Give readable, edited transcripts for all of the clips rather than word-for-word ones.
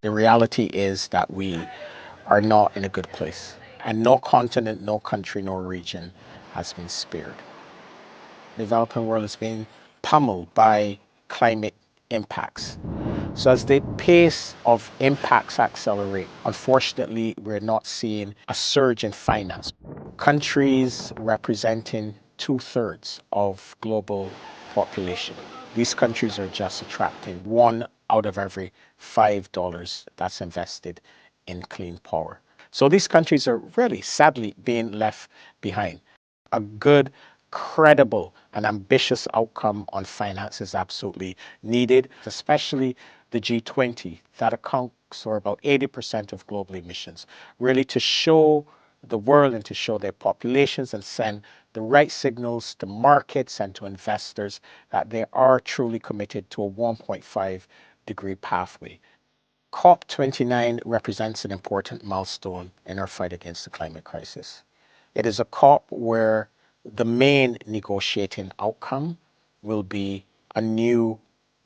The reality is that we are not in a good place, and no continent, no country, no region has been spared. The developing world is being pummeled by climate impacts. So as the pace of impacts accelerate, unfortunately, we're not seeing a surge in finance. Countries representing two-thirds of global population. These countries are just attracting one out of every $5 that's invested in clean power. So these countries are really sadly being left behind. A good, credible, and ambitious outcome on finance is absolutely needed, especially the G20 that accounts for about 80% of global emissions, really to show the world and to show their populations and send the right signals to markets and to investors that they are truly committed to a 1.5-degree pathway. COP29 represents an important milestone in our fight against the climate crisis. It is a COP where the main negotiating outcome will be a new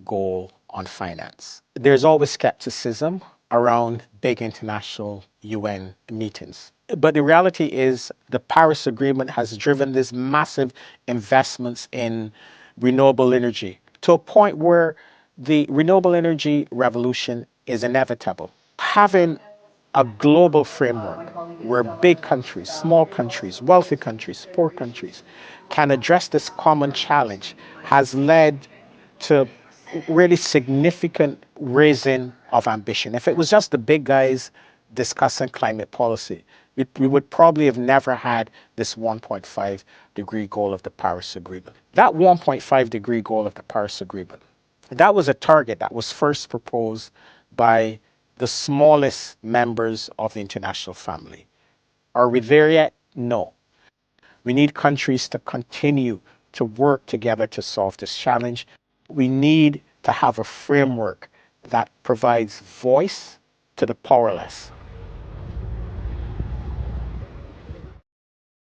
goal on finance. There's always skepticism around big international UN meetings. But the reality is the Paris Agreement has driven these massive investments in renewable energy to a point where the renewable energy revolution is inevitable. Having a global framework where big countries, small countries, wealthy countries, poor countries can address this common challenge has led to really significant raising of ambition. If it was just the big guys discussing climate policy, we would probably have never had this 1.5-degree goal of the Paris Agreement. That 1.5-degree goal of the Paris Agreement, that was a target that was first proposed by the smallest members of the international family. Are we there yet? No. We need countries to continue to work together to solve this challenge. We need to have a framework that provides voice to the powerless,